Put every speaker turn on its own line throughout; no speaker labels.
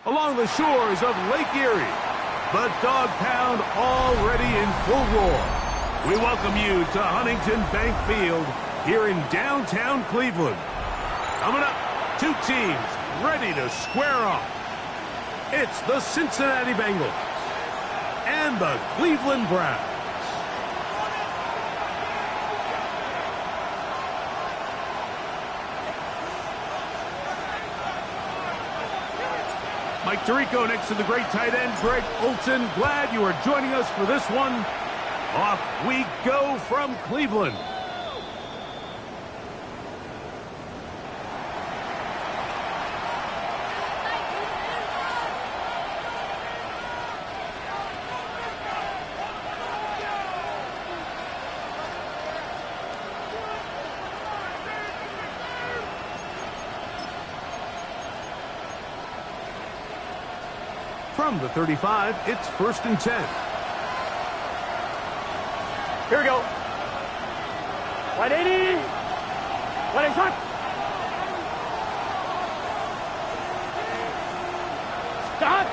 Along the shores of Lake Erie, the Dog Pound already in full roar. We welcome you to Huntington Bank Field here in downtown Cleveland. Coming up, two teams ready to square off. It's the Cincinnati Bengals and the Cleveland Browns. Mike Tirico next to the great tight end, Greg Olson. Glad you are joining us for this one. Off we go from Cleveland. From the 35, it's 1st and 10.
Here we go. 180. 180 shot. Stop.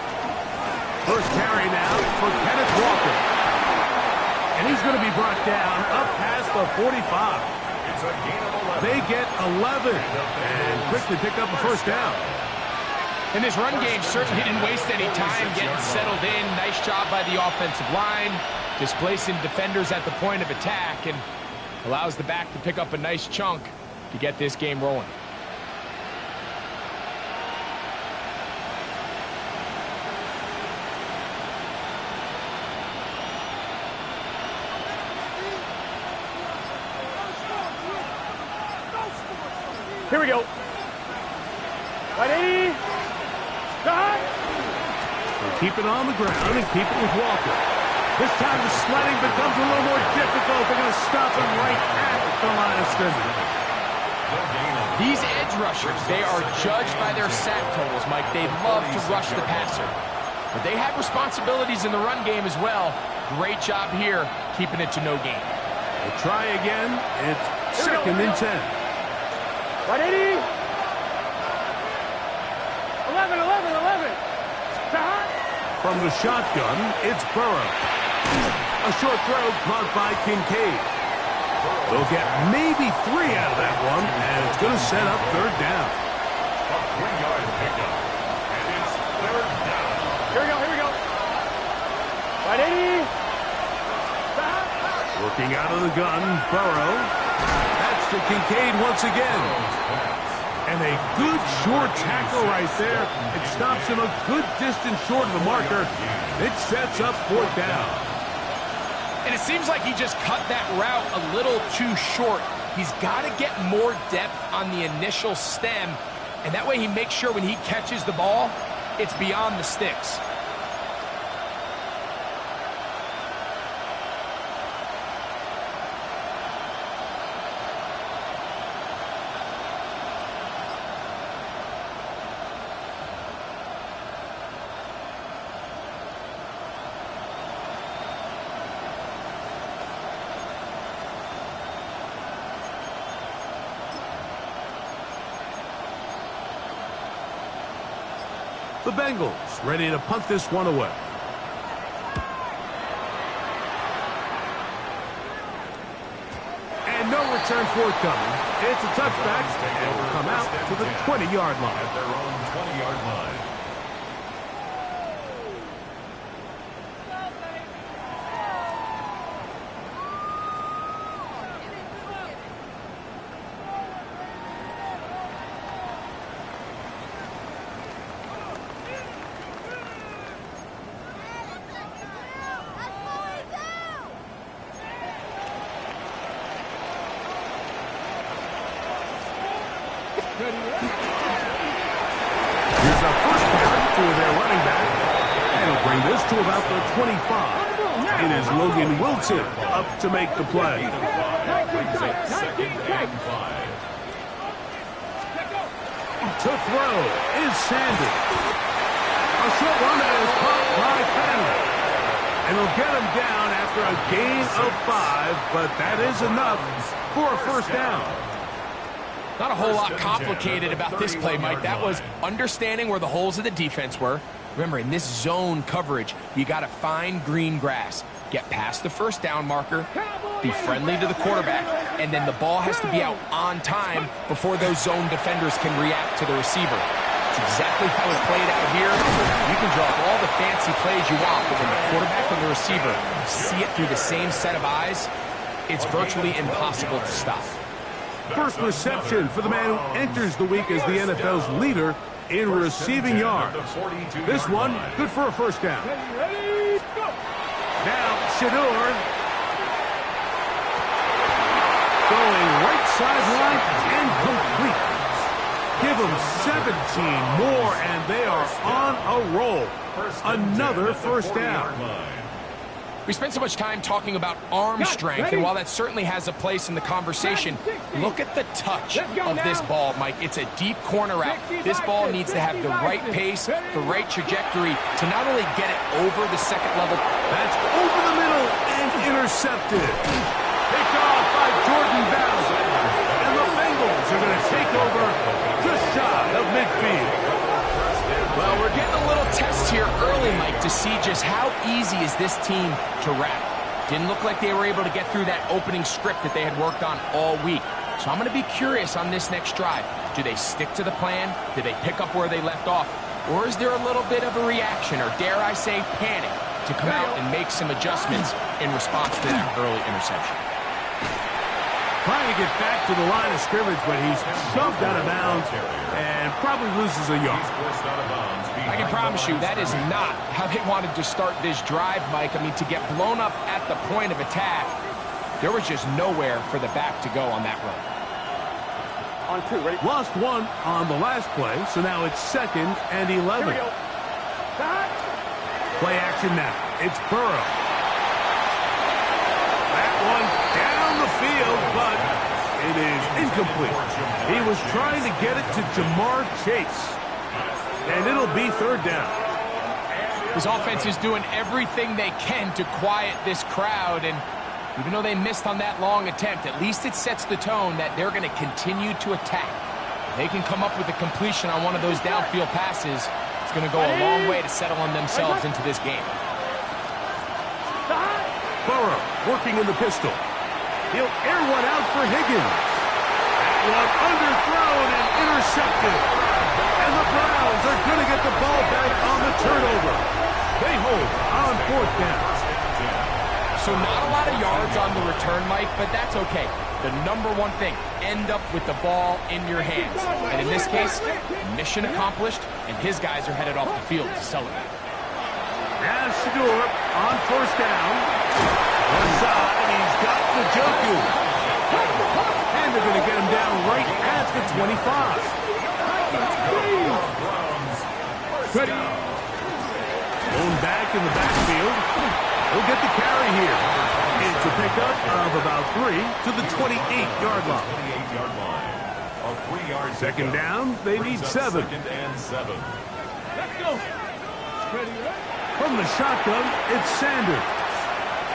First carry now for Kenneth Walker. And he's going to be brought down up past the 45.
It's a gain of 11.
They get 11 and quickly pick up a first down.
And this run game certainly didn't waste any time getting settled in. Nice job by the offensive line, displacing defenders at the point of attack, and allows the back to pick up a nice chunk to get this game rolling.
Here we go. 180.
Keep it on the ground and keep it with Walker. This time the sledding becomes a little more difficult. They're going to stop him right at the line of scrimmage.
These edge rushers, they are judged by their sack totals, Mike. They love to rush the passer. But they have responsibilities in the run game as well. Great job here, keeping it to no gain.
We'll try again. It's 2nd and 10.
180. 11. Stop.
From the shotgun, it's Burrow. A short throw caught by Kincaid. They'll get maybe 3 out of that one, and it's going to set up 3rd down.
A 3-yard pickup, and it's 3rd down.
Here we go. 180. Stop.
Working out of the gun, Burrow. That's to Kincaid once again. And a good short tackle right there. It stops him a good distance short of the marker. It sets up 4th down.
And it seems like he just cut that route a little too short. He's got to get more depth on the initial stem, and that way he makes sure when he catches the ball, it's beyond the sticks.
The Bengals ready to punt this one away. And no return forthcoming. It's a touchback and will come out to the 20-yard line.
At their own 20-yard line.
Here's a first down to their running back. And he'll bring this to about the 25. It is Logan Wilson up to make the play.
Brings up 2nd and 5.
To throw is Sanders. A short one that is caught by Family. And he'll get him down after a gain of 5, but that is enough for a first down.
Not a whole lot complicated about this play, Mike. That was understanding where the holes of the defense were. Remember, in this zone coverage, you got to find green grass. Get past the first down marker, be friendly to the quarterback, and then the ball has to be out on time before those zone defenders can react to the receiver. It's exactly how it played out here. You can draw up all the fancy plays you want, but when the quarterback and the receiver see it through the same set of eyes, it's virtually impossible to stop.
First reception for the man who enters the week as the NFL's leader in receiving yards. This one, good for a first down. Now, Shador going right sideline and complete. Give them 17 more, and they are on a roll. Another first down.
We spent so much time talking about arm strength, and while that certainly has a place in the conversation, look at the touch of this ball, Mike. It's a deep corner route. This ball needs to have the right pace, the right trajectory to not only get it over the second level.
That's over the middle and intercepted. Picked off by Jordan Bowser. And the Bengals are going to take over just shy of midfield.
Well, we're getting a little test here early, Mike, to see just how easy is this team to wrap. Didn't look like they were able to get through that opening script that they had worked on all week. So I'm going to be curious on this next drive. Do they stick to the plan? Do they pick up where they left off? Or is there a little bit of a reaction, or dare I say panic, to come out and make some adjustments in response to that early interception?
Trying to get back to the line of scrimmage, but he's shoved out of bounds and probably loses a yard.
I can promise you that is not how they wanted to start this drive, Mike. I mean, to get blown up at the point of attack, there was just nowhere for the back to go on that run.
On 2, ready?
Lost one on the last play, so now it's 2nd and 11. Play action now. It's Burrow. That one down the field, but it is incomplete. He was trying to get it to Jamar Chase, and it'll be 3rd down.
This offense is doing everything they can to quiet this crowd, and even though they missed on that long attempt, at least it sets the tone that they're going to continue to attack. If they can come up with a completion on one of those downfield passes, it's going to go a long way to settling themselves into this game.
Burrow working in the pistol. He'll air one out for Higgins. That one underthrown and intercepted. And the Browns are going to get the ball back on the turnover. They hold on 4th down.
So not a lot of yards on the return, Mike, but that's okay. The number one thing, end up with the ball in your hands. And in this case, mission accomplished, and his guys are headed off the field to celebrate.
Now Shador on 1st down. One side, he's got the Njoku. And they're going to get him down right at the 25. Going back in the backfield. He'll get the carry here. It's a pickup of about 3 to the 28-yard line. 2nd down, they need 7.
Let's go.
From the shotgun, it's Sanders.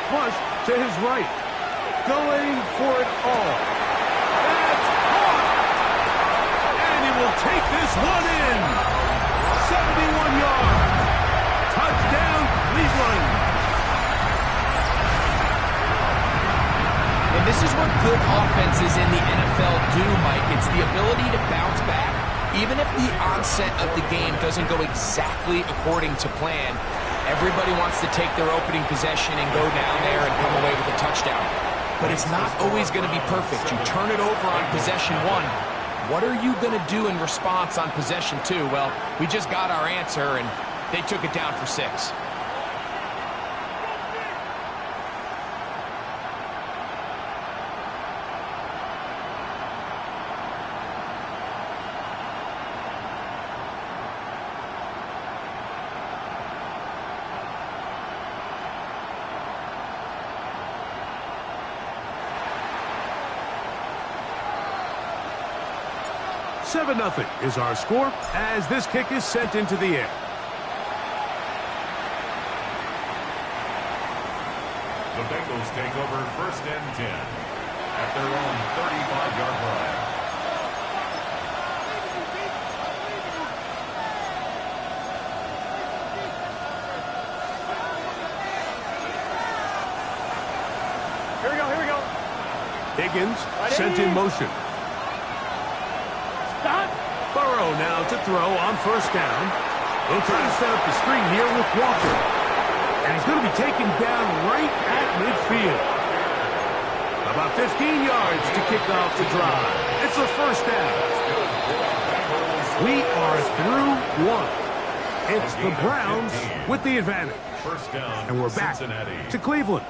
Flush to his right. Going for it all. That's caught. And he will take this one in. 71 yards. Touchdown, Cleveland.
And this is what good offenses in the NFL do, Mike. It's the ability to bounce back. Even if the onset of the game doesn't go exactly according to plan, everybody wants to take their opening possession and go down there and come away with a touchdown. But it's not always going to be perfect. You turn it over on possession 1. What are you going to do in response on possession 2? Well, we just got our answer, and they took it down for 6.
Seven 0 is our score as this kick is sent into the air.
The Bengals take over 1st and 10 at their own 35-yard line.
Here we go.
Higgins sent in motion.
Stop.
Burrow now to throw on 1st down. He'll try to set up the screen here with Walker. And he's going to be taken down right at midfield. About 15 yards to kick off the drive. It's a 1st down. We are through one. It's the Browns with the advantage.
1st down,
And we're back
Cincinnati.
to Cleveland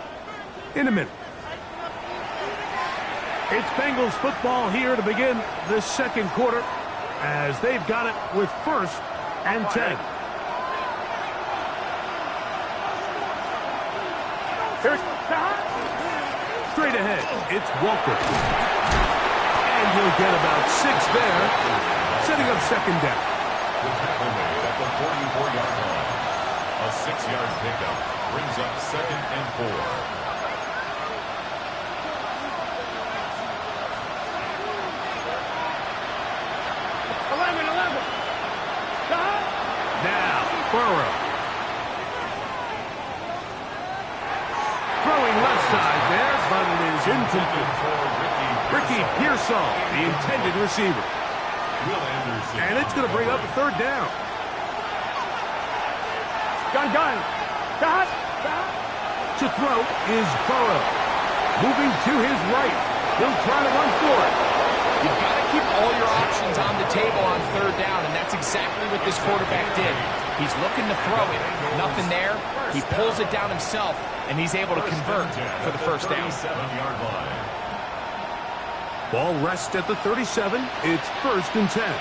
in a minute. It's Bengals football here to begin the 2nd quarter as they've got it with 1st and 10. Straight ahead, it's Walker. And he'll get about 6 there, setting up 2nd down.
The tackle made at the 44-yard line. A 6-yard pickup brings up 2nd and 4.
Now, Burrow. Throwing left side there, but it is incomplete. Ricky Pearsall, the intended receiver. And it's going to bring up a 3rd down.
Gun. Stop.
To throw is Burrow. Moving to his right. He'll try to run for it.
You've got to keep all your options on the table on 3rd down, and that's exactly what this quarterback did. He's looking to throw it. Nothing there. He pulls it down himself, and he's able to convert for the 1st down.
Ball rests at the 37. It's 1st and 10.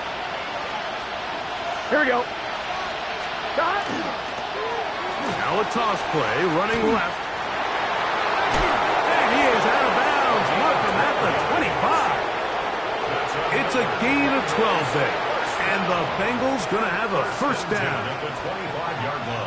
Here we go. Stop.
Now a toss play, running left. And he is out of bounds. Mark him at the 25. It's a gain of 12 there. And the Bengals going to have a 1st down.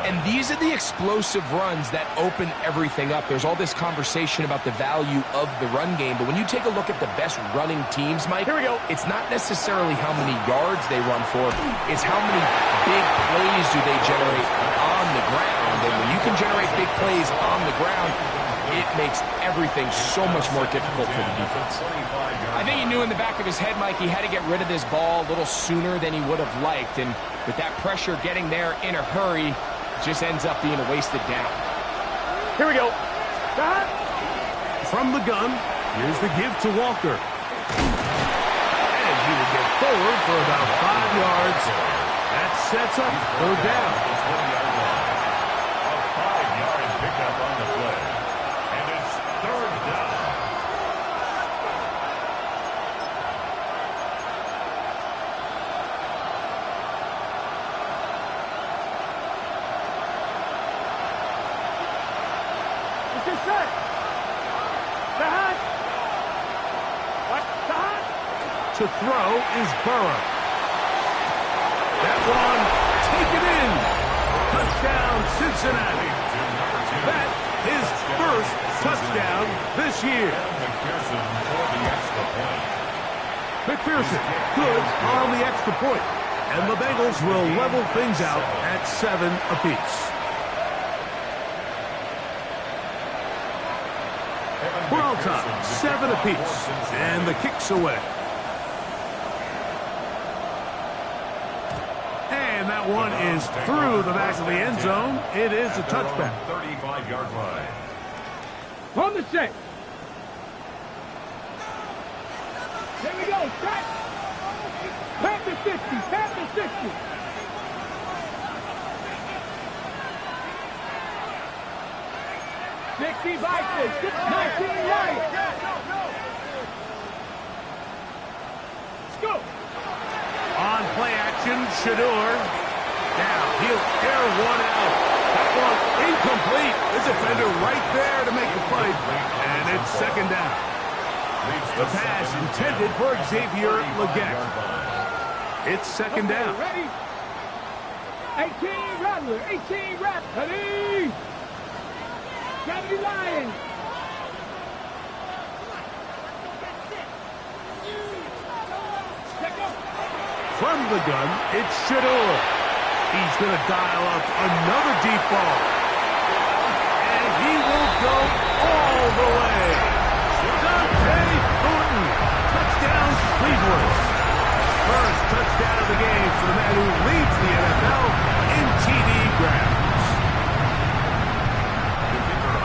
And these are the explosive runs that open everything up. There's all this conversation about the value of the run game, but when you take a look at the best running teams, Mike,
here we go.
It's not necessarily how many yards they run for. It's how many big plays do they generate on the ground. And when you can generate big plays on the ground, it makes everything so much more difficult for the defense. I think he knew in the back of his head, Mike, he had to get rid of this ball a little sooner than he would have liked. And with that pressure getting there in a hurry, it just ends up being a wasted down.
Here we go. Stop.
From the gun, here's the give to Walker. And he will get forward for about 5 yards. That sets up 3rd down.
A 5-yard pickup on the play. And it's 3rd down.
To throw is Burrow. That one taken in. Touchdown, Cincinnati. That is 1st touchdown this year. McPherson good on the extra point. And the Bengals will level things out at 7 apiece. We're on top, 7 apiece. And the kick's away. And that one is through the back of the end zone. It is a touchback.
35-yard line.
On the set. Here we go. Set. Pat the 50. Pat the 60. Vikings. 19 right. Let's go.
On play action, Shador. Now he'll air one out. That one incomplete. The defender right there to make the fight. And it's 2nd down. The pass intended for Xavier Legette. It's 2nd down.
Ready? 18 Rattler. 18 Rattler. Ready? 70 Lions.
From the gun, it's Shador. He's going to dial up another deep ball. And he will go all the way. Dante Thornton. Touchdown, Cleveland. First touchdown of the game for the man who leads the NFL in TD grabs.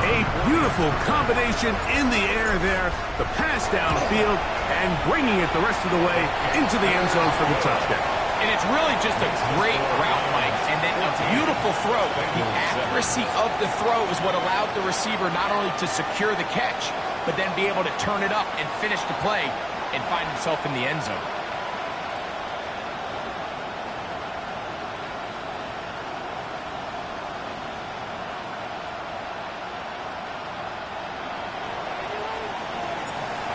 A beautiful combination in the air there. The pass downfield and bringing it the rest of the way into the end zone for the touchdown.
And it's really just a great route, Mike, and then a beautiful throw. The accuracy of the throw is what allowed the receiver not only to secure the catch, but then be able to turn it up and finish the play and find himself in the end zone.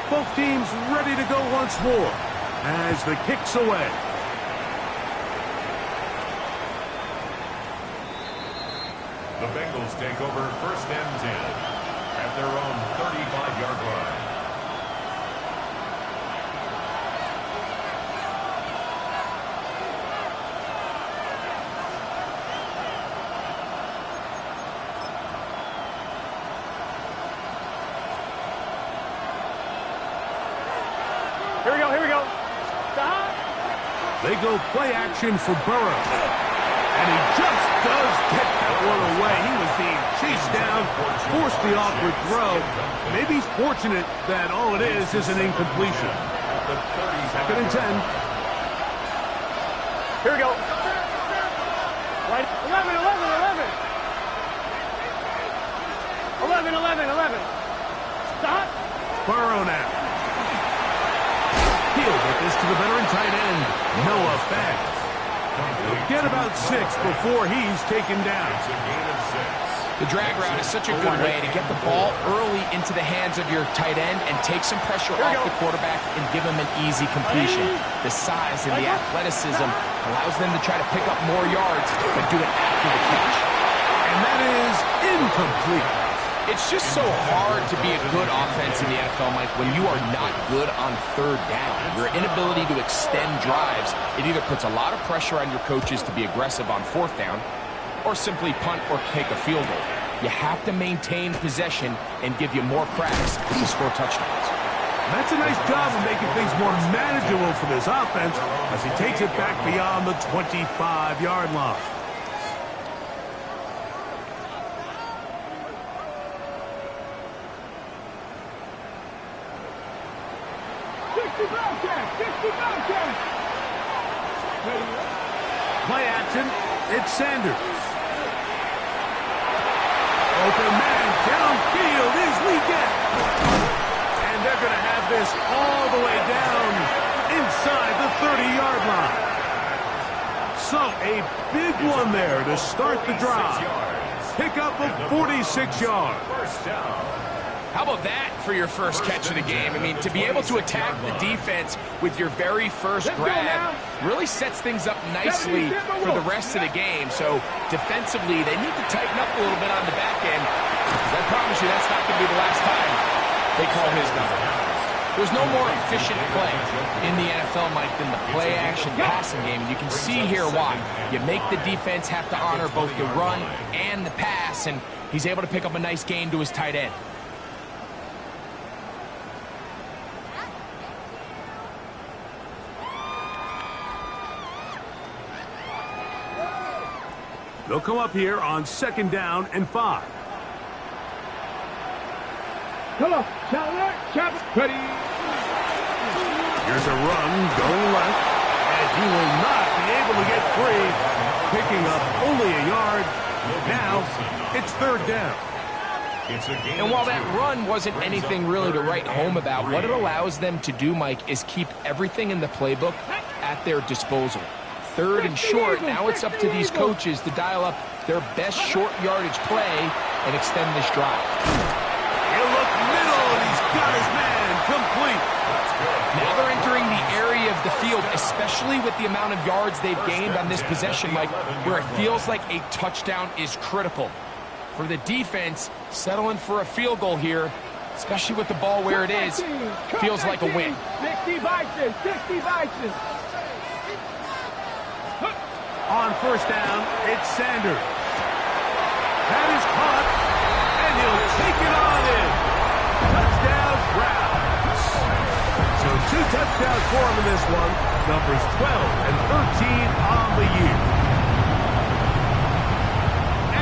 Both teams ready to go once more as the kick's away.
The Bengals take over 1st and 10 at their own 35-yard line.
Here we go. Stop.
They go play action for Burrow. And he just does get that one away. He was being chased down, forced the awkward throw. Maybe he's fortunate that all it is an incompletion. 2nd and 10.
Here we go. Right. 11. Stop.
Burrow now. He'll get this to the veteran tight end, Noah Fant. He'll get about 6 before he's taken down.
It's a gain of 6.
The drag route is such a good way to get the ball early into the hands of your tight end and take some pressure off the quarterback and give him an easy completion. The size and the athleticism allows them to try to pick up more yards, but do it after the catch.
And that is incomplete.
It's just so hard to be a good offense in the NFL, Mike, when you are not good on 3rd down. Your inability to extend drives, it either puts a lot of pressure on your coaches to be aggressive on 4th down or simply punt or kick a field goal. You have to maintain possession and give you more cracks to score touchdowns.
That's a nice job of making things more manageable for this offense as he takes it back beyond the 25-yard line. Play action, it's Sanders. Open man, downfield is Leggett. And they're going to have this all the way down inside the 30-yard line. So a big one there to start the drive. Pick up of 46 yards.
1st down.
How about that for your first catch of the game? I mean, to be able to attack the defense with your very first grab really sets things up nicely for the rest of the game. So defensively, they need to tighten up a little bit on the back end. I promise you that's not going to be the last time they call his number. There's no more efficient play in the NFL, Mike, than the play-action passing game. And you can see here why. You make the defense have to honor both the run and the pass, and he's able to pick up a nice gain to his tight end.
They'll come up here on 2nd down and 5.
Come on. Chop. Ready.
Here's a run going left, and he will not be able to get free, picking up only a yard. Now it's 3rd down.
And while that run wasn't anything really to write home about, what it allows them to do, Mike, is keep everything in the playbook at their disposal. 3rd and short, now it's up to these coaches to dial up their best short yardage play and extend this drive.
He'll look middle, and he's got his man complete.
Now they're entering the area of the field, especially with the amount of yards they've gained on this possession, Mike, where it feels like a touchdown is critical. For the defense, settling for a field goal here, especially with the ball where it is, feels like a win.
60 Vikings.
On first down, it's Sanders. That is caught, and he'll take it on in. Touchdown, Browns. So 2 touchdowns for him in this one. Numbers 12 and 13 on the year.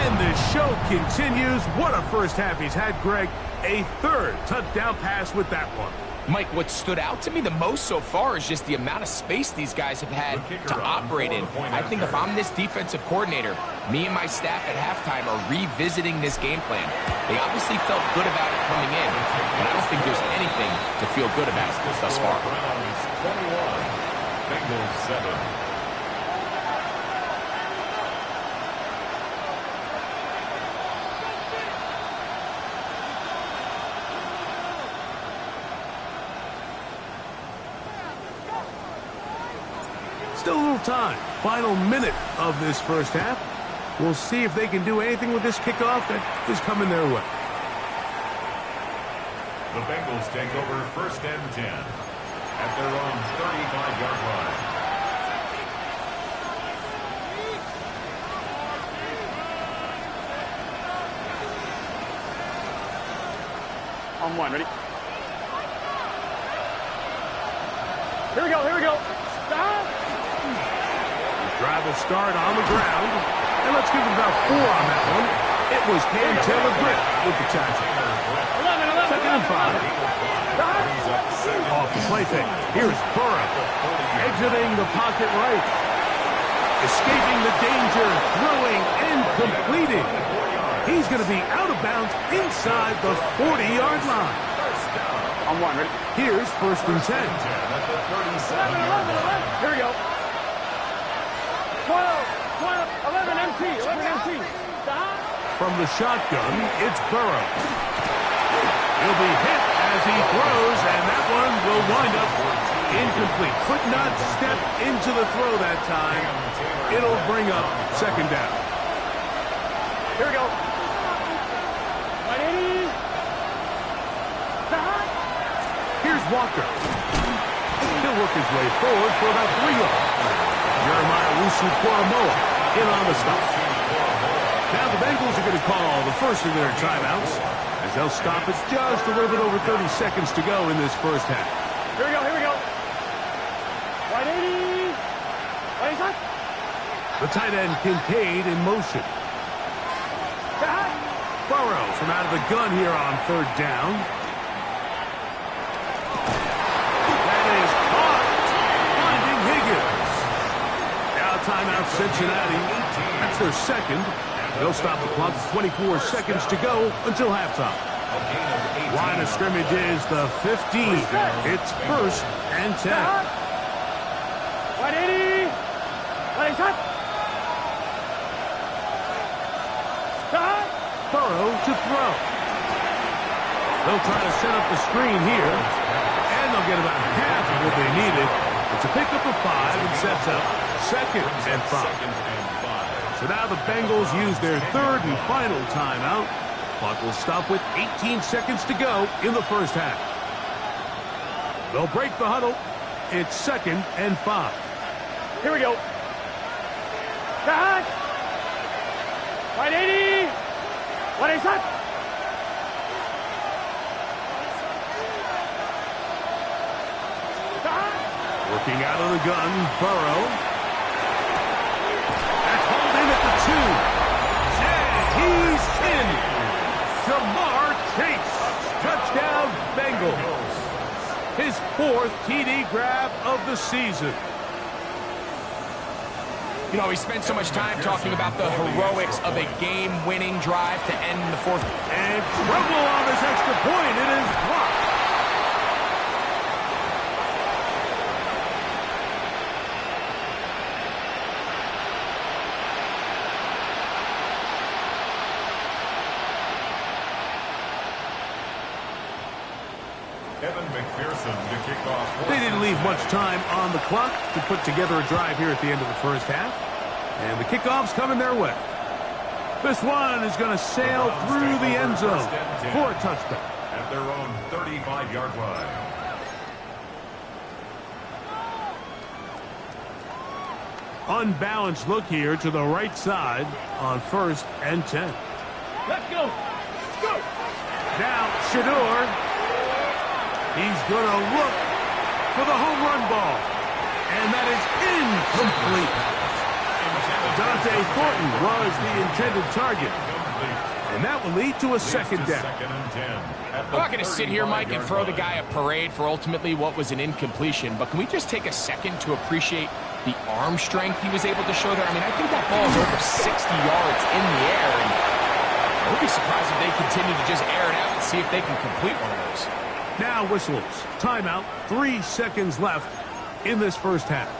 And the show continues. What a first half he's had, Greg. A third touchdown pass with that one.
Mike, what stood out to me the most so far is just the amount of space these guys have had to operate in. I think if I'm this defensive coordinator, me and my staff at halftime are revisiting this game plan. They obviously felt good about it coming in, and I don't think there's anything to feel good about thus far.
Browns 21, Bengals 7.
Still a little time. Final minute of this first half. We'll see if they can do anything with this kickoff that is coming their way.
The Bengals take over first and 10 at their own 35-yard line.
On one, ready? Here we go, here we go. Stop!
Drive will start on the ground. And let's give him about 4 on that one. It was Cam Taylor-Britt with the tackle. 2nd and 5. Off the play fake. Here's Burrow. Exiting the pocket right. Escaping the danger. Throwing and completing. He's going to be out of bounds inside the 40-yard line.
On one, ready?
Here's first and 10.
Here we go. 12, 11 MT, 11 MT. Stop.
From the shotgun, it's Burrow. He'll be hit as he throws, and that one will wind up incomplete. Could not step into the throw that time. It'll bring up second down.
Here we go. 180. Stop.
Here's Walker. He'll work his way forward for about 3 yards. Jeremiah Wusu-Koramoah in on the stop. Now the Bengals are going to call the first of their timeouts as they'll stop it just a little bit over 30 seconds to go in this first half.
Here we go, here we go. 180. 180.
The tight end Kincaid in motion.
Stop.
Burrow from out of the gun here on third down. That is caught. Finding Higgins. Timeout Cincinnati. That's their second. They'll stop the clock with 24 seconds to go until halftime. Line of scrimmage is the 15. It's first and 10.
180. 180. Stop.
Burrow to throw. They'll try to set up the screen here, and they'll get about half of what they needed. It's a pickup of 5 and sets up second and 5. So now the Bengals use their third and final timeout. Clock will stop with 18 seconds to go in the first half. They'll break the huddle. It's second and 5.
Here we go. Stop. 180. 180.
Working out of the gun, Burrow. That's hauled in at the 2. And he's in. Jamar Chase. Touchdown, Bengals. His 4th TD grab of the season.
You know, we spent so much time talking about the heroics of a game-winning drive to end the 4th.
And trouble on this extra point. It is blocked. They didn't leave much time on the clock to put together a drive here at the end of the first half. And the kickoff's coming their way. This one is going to sail through the end zone for a touchdown.
At their own 35-yard line.
Unbalanced look here to the right side on 1st and 10.
Let's go. Let's go.
Now, Shador. He's going to look for the home run ball. And that is incomplete. Dante Thornton was the intended target. And that will lead to a second down.
I'm not going to sit here, Mike, and throw the guy a parade for ultimately what was an incompletion, but can we just take a second to appreciate the arm strength he was able to show there? I mean, I think that ball is over 60 yards in the air, and I would be surprised if they continue to just air it out and see if they can complete one of those.
Now whistles. Timeout. 3 seconds left in this first half.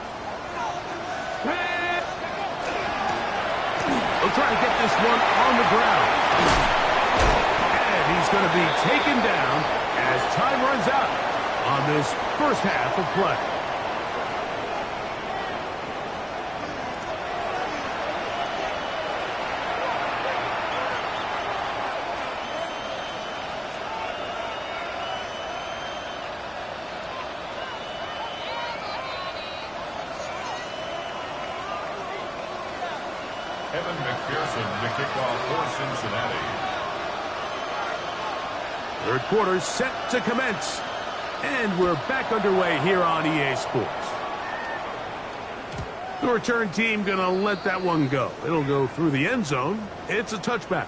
They'll try to get this one on the ground. And he's going to be taken down as time runs out on this first half of play.
Evan McPherson to kick off for Cincinnati.
Third quarter set to commence. And we're back underway here on EA Sports. The return team going to let that one go. It'll go through the end zone. It's a touchback.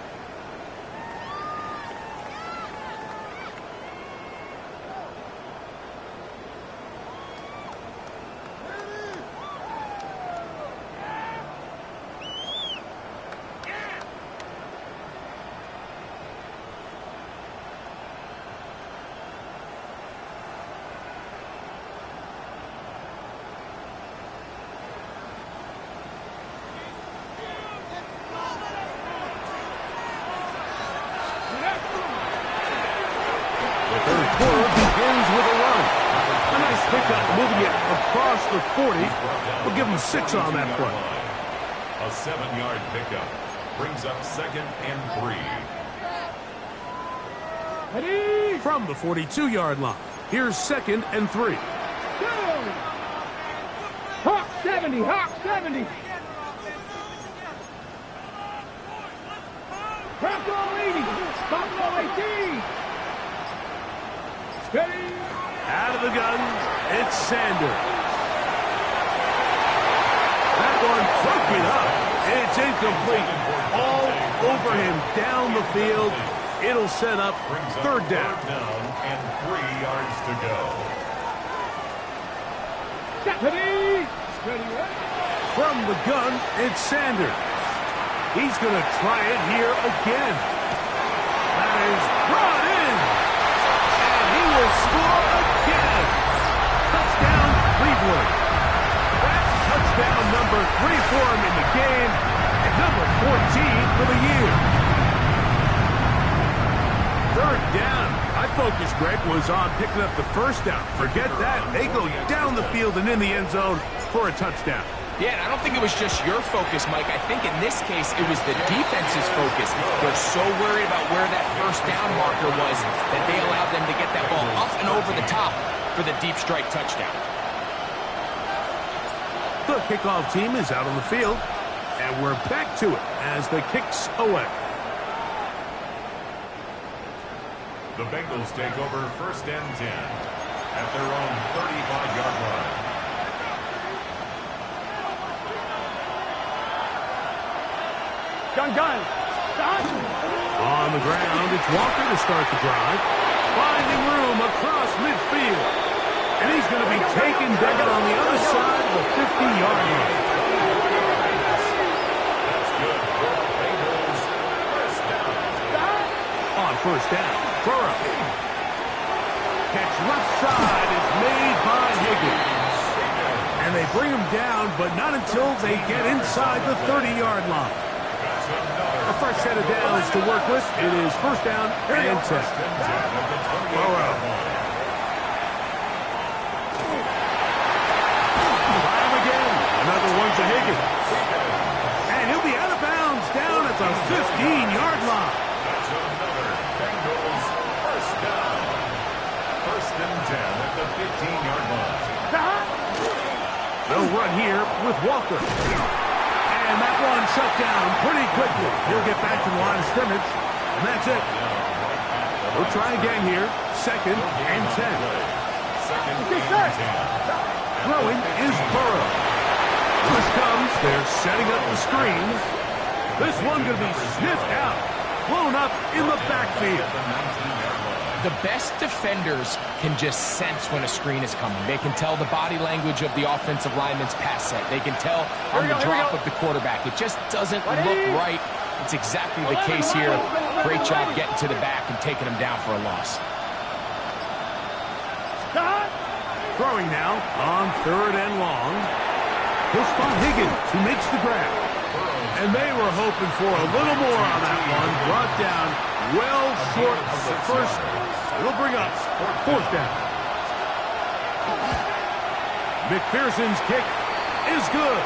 Moving it across the 40. We'll give him 6 on that play.
A 7-yard pickup brings up 2nd and 3.
Ready?
From the 42-yard line. Here's 2nd and 3.
Go! Hawk 70, Hawk 70. Bronco 80, Bronco 18. Steady.
Out of the gun, it's Sanders. That one broken up. It's incomplete. All over him down the field. It'll set up 3rd down.
And 3 yards to go.
Ready? Ready,
From the gun, it's Sanders. He's going to try it here again. That is brought in. And he will score again. Touchdown, Cleveland. That's touchdown number 3 for him in the game, and number 14 for the year. 3rd down. My focus, Greg, was on picking up the 1st down. Forget that. They go down the field and in the end zone for a touchdown.
Yeah, and I don't think it was just your focus, Mike. I think in this case, it was the defense's focus. They're so worried about where that 1st down marker was that they allowed them to get that ball up and over the top for the deep strike touchdown.
The kickoff team is out on the field, and we're back to it as the kick's away.
The Bengals take over 1st and 10 at their own 35-yard line.
Gun. Stop.
On the ground, it's Walker to start the drive. Finding room across midfield. And he's going to be taken down on the other side of the 50-yard line.
That's good for the Bengals. 1st down.
On 1st down, Burrow. Catch left side is made by Higgins. And they bring him down, but not until they get inside the 30-yard line. A fresh set of downs to work with. It is 1st down and 10. Burrow. Try him again. Another one to Higgins. And he'll be out of bounds down at the 15-yard line.
That's another Bengals 1st down. 1st and 10 at the 15-yard line.
They'll run here with Walker. And that one shut down pretty quickly. He'll get back to the line of scrimmage, and that's it. We'll try again here. 2nd and 10. Throwing is Burrow. Push comes. They're setting up the screens. This one going to be sniffed out. Blown up in the backfield.
The best defenders can just sense when a screen is coming. They can tell the body language of the offensive lineman's pass set. They can tell on the drop of the quarterback. It just doesn't look right. It's exactly the case here. Great job getting to the back and taking him down for a loss.
Throwing now on 3rd and long. He'll spot Higgins, who makes the grab. And they were hoping for a little more on that one. Brought down well short of the first. It'll bring up 4th down. McPherson's kick is good.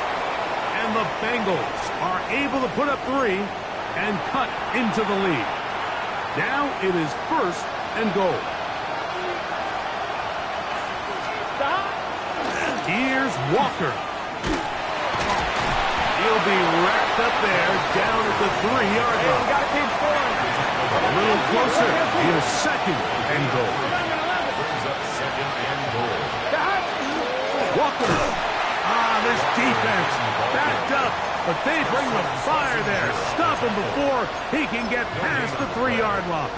And the Bengals are able to put up 3 and cut into the lead. Now it is 1st and goal. Here's Walker. He'll be wrapped up there down at the 3-yard line. A little closer. Here's 2nd and goal. Walker. This defense backed up, but they bring the fire there. Stop him before he can get past the 3-yard line.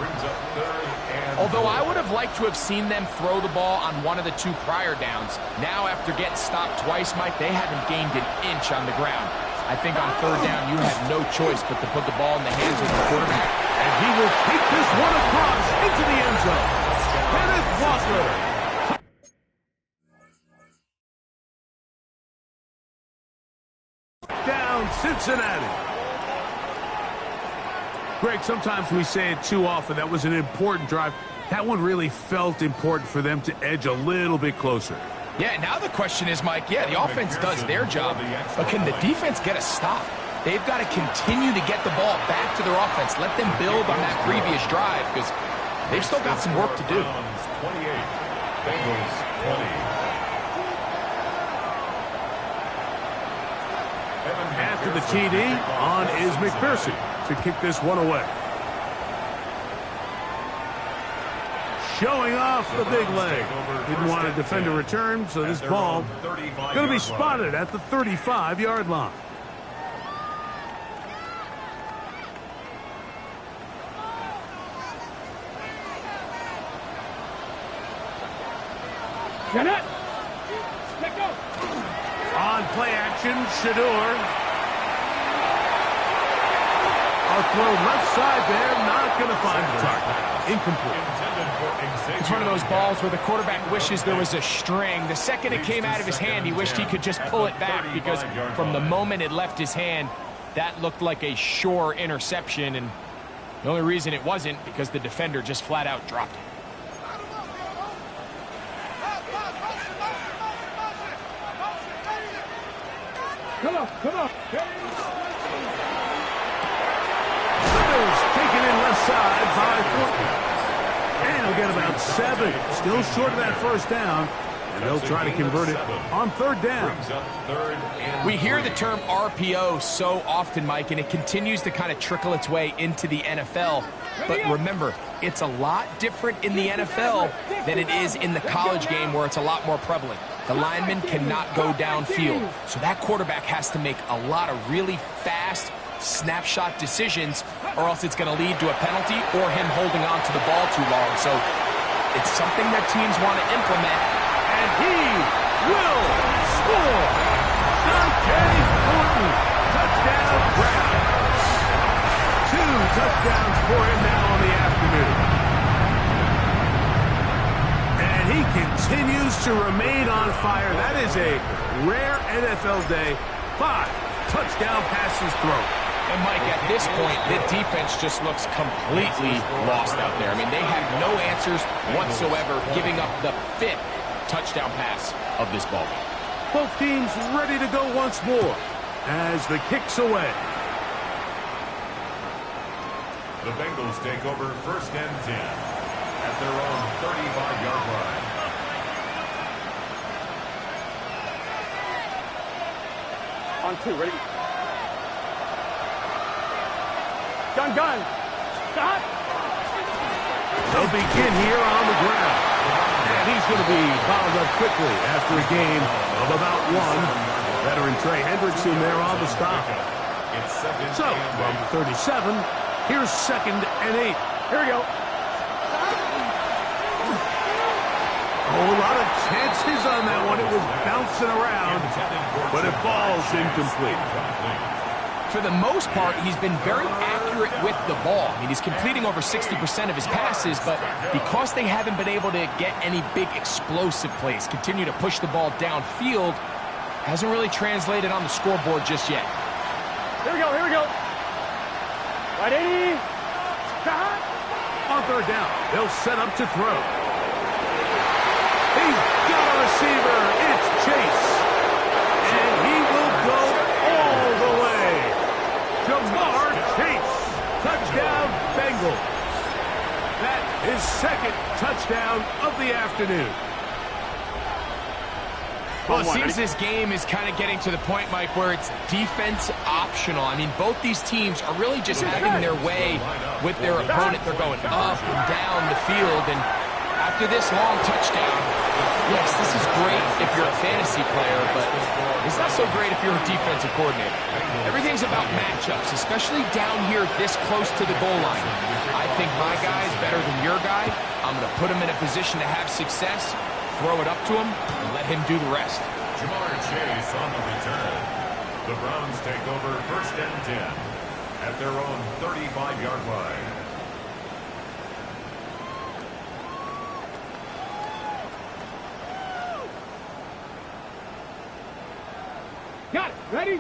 Although I would have liked to have seen them throw the ball on one of the 2 prior downs. Now, after getting stopped twice, Mike, they haven't gained an inch on the ground. I think on 3rd down, you had no choice but to put the ball in the hands of the quarterback.
And he will take this one across into the end zone. Kenneth Walker. Down Cincinnati. Greg, sometimes we say it too often. That was an important drive. That one really felt important for them to edge a little bit closer.
Yeah, now the question is, Mike, the offense does their job, but can the defense get a stop? They've got to continue to get the ball back to their offense. Let them build on that previous drive because they've still got some work to do.
28, Bengals 20.
After the TD, on is McPherson to kick this one away. Showing off the big leg. Didn't want to defend a return, so this ball going to be spotted at the 35-yard line.
Get it! Let go!
On play action, Shador. A throw left side there, not going to find the target. Incomplete.
It's one of those balls where the quarterback wishes there was a string. The second it came out of his hand, he wished he could just pull it back because from the moment it left his hand, that looked like a sure interception. And the only reason it wasn't because the defender just flat out dropped it.
Come on, come on.
Taken in left side by 40. And he'll get about 7. Still short of that first down. And they'll try to convert it on 3rd down.
We hear the term RPO so often, Mike, and it continues to kind of trickle its way into the NFL. But remember, it's a lot different in the NFL than it is in the college game where it's a lot more prevalent. The lineman cannot go downfield. So that quarterback has to make a lot of really fast snapshot decisions or else it's going to lead to a penalty or him holding on to the ball too long. So it's something that teams want to implement.
And he will score. Dante Horton. Touchdown, Browns. 2 touchdowns for him now on the afternoon. And he continues to remain on fire. That is a rare NFL day. 5 touchdown passes thrown.
And, Mike, at this point, the defense just looks completely lost out there. I mean, they have no answers whatsoever, giving up the 5th touchdown pass of this ball game.
Both teams ready to go once more as the kick's away.
The Bengals take over 1st and 10 at their own 35-yard line.
On 2, ready? Gun. Stop.
They'll begin here on the ground. And he's going to be fouled up quickly after a game of about 1. Veteran Trey Hendrickson there on the stop. So, from 37, here's 2nd and 8.
Here we go.
Oh, a lot of chances on that one. It was bouncing around, but it falls incomplete.
For the most part, he's been very accurate with the ball. I mean, he's completing over 60% of his passes, but because they haven't been able to get any big explosive plays, continue to push the ball downfield, hasn't really translated on the scoreboard just yet.
Here we go. Ready? Stop.
On 3rd down, they'll set up to throw. He's got a receiver. It's Chase. And he will go all the way. Jamar Chase. Touchdown, Bengals. That is 2nd touchdown of the afternoon.
Well, it seems this game is kind of getting to the point, Mike, where it's defense optional. I mean, both these teams are really just having their way with their opponent. They're going up and down the field, and after this long touchdown, yes, this is great if you're a fantasy player, but it's not so great if you're a defensive coordinator. Everything's about matchups, especially down here this close to the goal line. I think my guy is better than your guy. I'm going to put him in a position to have success, throw it up to him, and let him do the rest.
Jamar Chase on the return. The Browns take over 1st and 10 at their own 35-yard line.
Got it. Ready?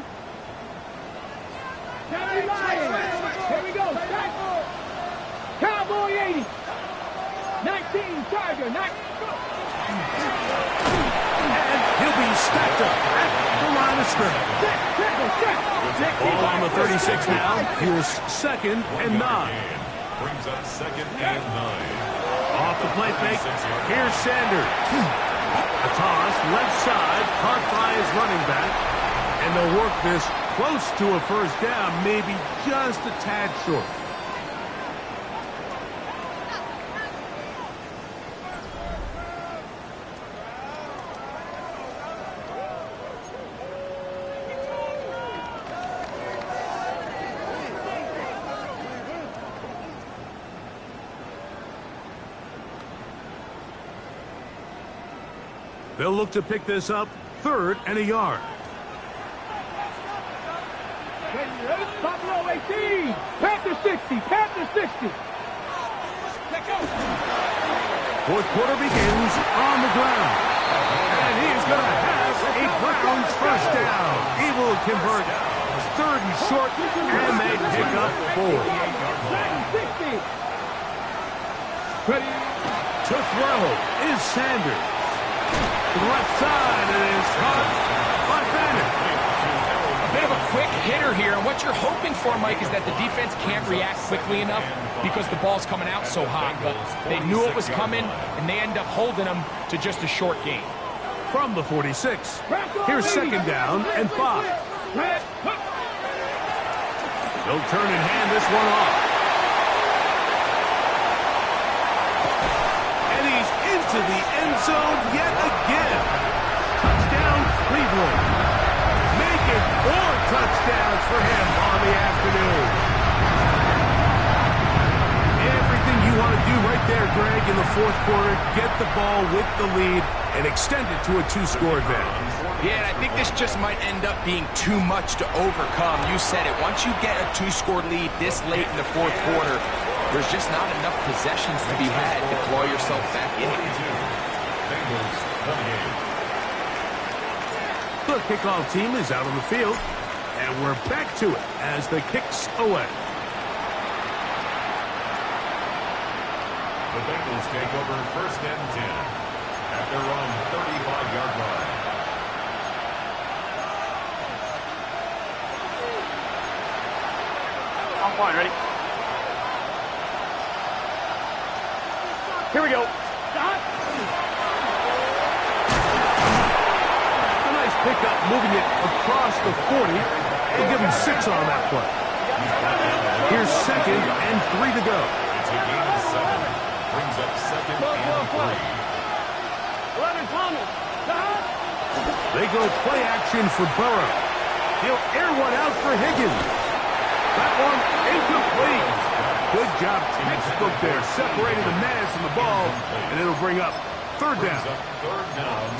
Here we go. Cowboy 80. 19 Charger.
And he'll be stacked up at the line of scrimmage. Ball on the 36 now. Here's 2nd and 9.
Brings up 2nd and 9.
Off the play fake. Here's Sanders. A toss, left side, caught by his running back. And they'll work this close to a 1st down, maybe just a tad short. They'll look to pick this up 3rd and a yard.
Buffalo 18. Panther 60.
4th quarter begins on the ground. And he is going to have a Browns 1st down. He will convert 3rd and short, and they pick up 4.
60. Ready?
To throw is Sanders. To the left side, it is caught by Bannon.
A bit of a quick hitter here, and what you're hoping for, Mike, is that the defense can't react quickly enough because the ball's coming out so hot. But they knew it was coming, and they end up holding them to just a short gain.
From the 46, here's 2nd down and 5. They'll turn and hand this one off. And he's into the end zone yet again. Touchdown, Cleveland. Make it 4 touchdowns for him on the afternoon. Everything you want to do right there, Greg, in the 4th quarter, get the ball with the lead and extend it to a 2-score advantage.
Yeah, and I think this just might end up being too much to overcome. You said it. Once you get a 2-score lead this late in the 4th quarter, there's just not enough possessions to be had to claw yourself back in it.
Bengals 28.
The kickoff team is out on the field, and we're back to it as the kick's away.
The Bengals take over 1st and 10 at their own 35-yard line.
On point, ready? Here we go. Stop.
A nice pickup moving it across the 40. They'll give him 6 on that play. Here's 2nd and 3 to go.
It's a gain of 7. Brings up 2nd and 3.
They go play action for Burrow. He'll air one out for Higgins. That one incomplete. Good job, textbook there. Separating the man from the ball, and it'll bring up 3rd down.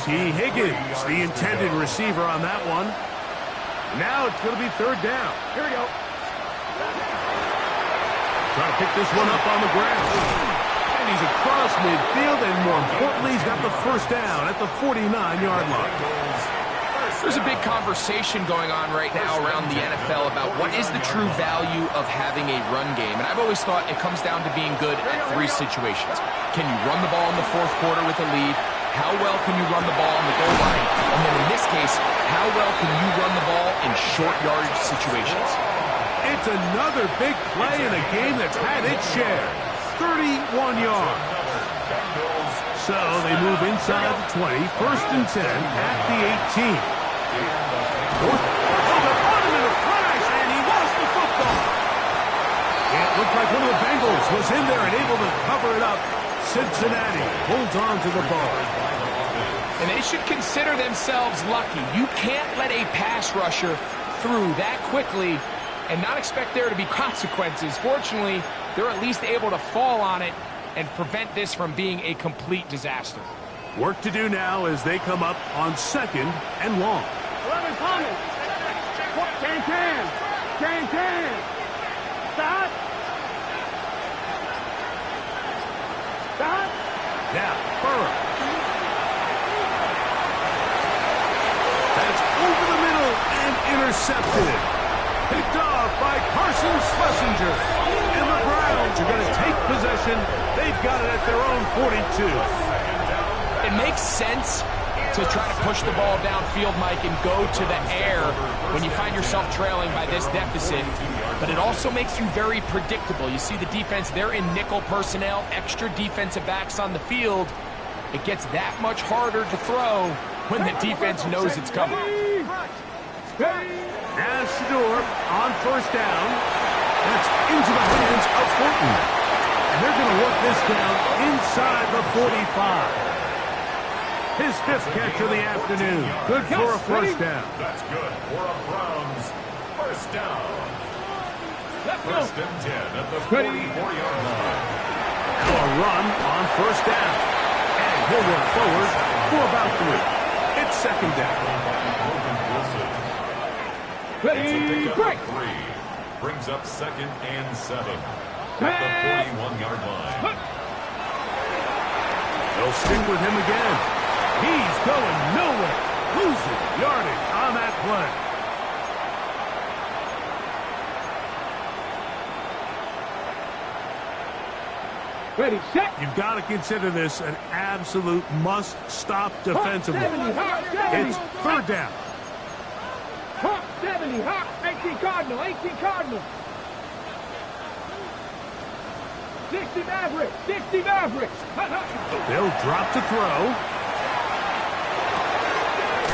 T. Higgins, the intended receiver on that one. Now it's going to be 3rd down.
Here we go.
Trying to pick this one up on the ground. And he's across midfield, and more importantly, he's got the 1st down at the 49-yard line.
There's a big conversation going on right now around the NFL about what is the true value of having a run game. And I've always thought it comes down to being good at 3 situations. Can you run the ball in the 4th quarter with a lead? How well can you run the ball on the goal line? And then in this case, how well can you run the ball in short yardage situations?
It's another big play in a game that's had its share. 31 yards. So they move inside the 20, 1st and 10 at the 18. Held up on him in a flash, and he lost the football. It looked like one of the Bengals was in there and able to cover it up. Cincinnati holds on to the ball.
And they should consider themselves lucky. You can't let a pass rusher through that quickly and not expect there to be consequences. Fortunately, they're at least able to fall on it and prevent this from being a complete disaster.
Work to do now as they come up on 2nd and long.
11 coming. Can. Stop.
Now, Burrow. That's over the middle and intercepted. Picked off by Carson Schlesinger. And the Browns are going to take possession. They've got it at their own 42.
It makes sense to try to push the ball downfield, Mike, and go to the air when you find yourself trailing by this deficit. But it also makes you very predictable. You see the defense, they're in nickel personnel, extra defensive backs on the field. It gets that much harder to throw when the defense knows it's coming.
Now Shador on 1st down. That's into the hands of Horton. And they're going to work this down inside the 45. His 5th catch of the afternoon. Good for a 1st down.
That's good for a Browns 1st down. 1st and 10 at the 44-yard line.
Now a run on 1st down. And he'll work forward for about 3. It's 2nd down.
Break.
3. Brings up 2nd and 7 at the 41-yard line.
They'll stick with him again. He's going nowhere. Losing yardage on that play.
Ready, set.
You've got to consider this an absolute must-stop defensively.
70.
It's 3rd down.
70. 18 Cardinal. 60 Mavericks.
They'll drop to throw.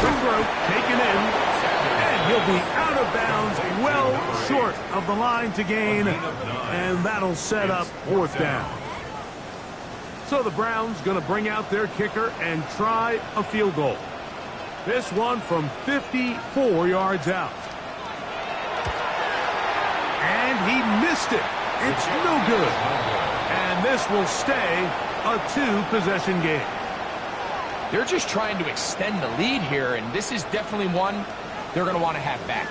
The throw taken in. And he'll be out of bounds, well short of the line to gain. And that'll set up 4th down. So the Browns going to bring out their kicker and try a field goal. This one from 54 yards out. And he missed it. It's no good. And this will stay a 2-possession game.
They're just trying to extend the lead here, and this is definitely one they're going to want to have back.